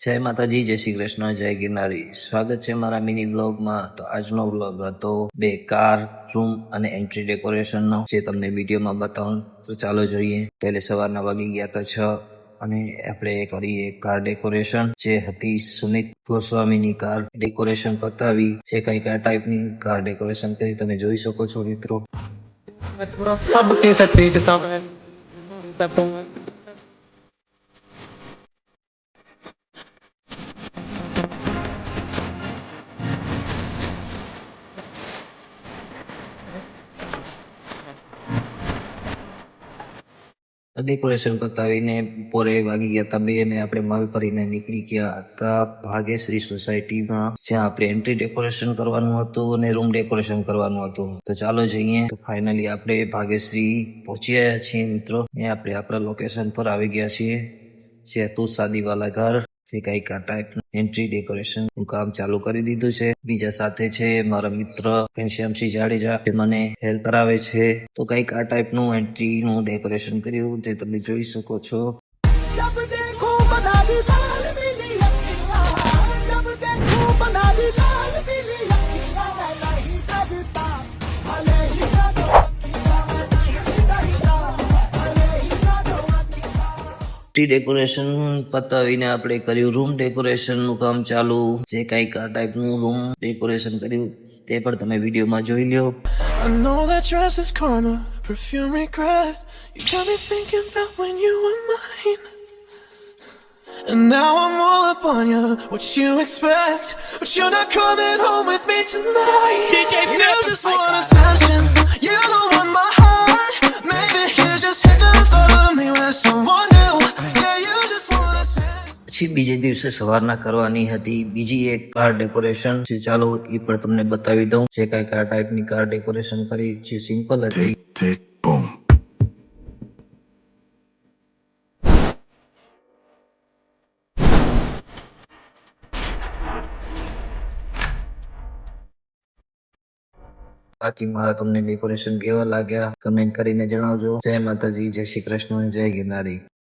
જય માતાજી, જય શ્રી કૃષ્ણ, જય ગિરનારી. સ્વાગત છે મારા મિની બ્લોગમાં. તો આજનો બ્લોગ હતો બે કાર, રૂમ અને એન્ટ્રી ડેકોરેશનનો, જે તમને વિડીયોમાં બતાવું. તો ચાલો જોઈએ. પહેલે સવારના વાગી ગયા હતા 6 અને આપણે કરીએ કાર ડેકોરેશન. જે હતી સુમિત ગોસ્વામીની કાર ડેકોરેશન પતાવી. જે કઈક આ ટાઈપની કાર ડેકોરેશન કરી તમે જોઈ શકો છો મિત્રો. सबके सतीज समय ડેકોરેશન પતાવીને બપોરે વાગી ગયા હતા 2 ને આપણે માલ ભરીને નીકળી ગયા હતા ભાગ્યશ્રી સોસાયટીમાં, જ્યાં આપણે એન્ટ્રી ડેકોરેશન કરવાનું હતું અને રૂમ ડેકોરેશન કરવાનું હતું. તો ચાલો જઈએ. તો ફાઇનલી આપણે ભાગ્યશ્રી પહોંચી ગયા છીએ મિત્રો. અહીંયા આપણે આપણા લોકેશન પર આવી ગયા છીએ, જે હતું શાદીવાલા ઘર. જે કઈક આ ટાઈપનું એન્ટ્રી ડેકોરેશન નું કામ ચાલુ કરી દીધું છે. બીજા સાથે છે મારા મિત્ર ઘનશ્યામસિંહ જાડેજા, જે મને હેલ્પ કરાવે છે. તો કઈક આ ટાઈપનું એન્ટ્રી નું ડેકોરેશન કર્યું, જે તમે જોઈ શકો છો. जब देखो बना दी लाल पीली अखियाँ, जब देखो बना दी लाल पीली अखियाँ, नहीं डरता भले ही डरो अखियाँ, नहीं डरता भले ही डरो अखियाँ। એન્ટ્રી ડેકોરેશન પતાવીને આપણે કર્યું રૂમ ડેકોરેશન નું કામ ચાલુ. જે કઈક આ ટાઈપનું રૂમ ડેકોરેશન કર્યું તે પણ તમે વિડીયોમાં જોઈ લ્યો. I know that dress is karma, perfume regret. You got me thinking about when you were mine. And now I'm all up on you, what you expect. But you're not coming home with me tonight. You just want attention, you don't want my heart. Maybe you just hit the thought of me with someone new. Yeah, you just want attention. પછી બીજે દિવસે સવારના કરવાની હતી બીજી એક car decoration, જે ચાલો એ પણ તમને બતાવી દઉં. જે કઈક આ ટાઈપની કાર ડેકોરેશન કરી, જે સિમ્પલ હતી. બાકી મારા તમને ડેકોરેશન કેવા લાગ્યા કમેન્ટ કરીને જણાવજો. જય માતાજી, જય શ્રી કૃષ્ણ, જય ગિરનારી.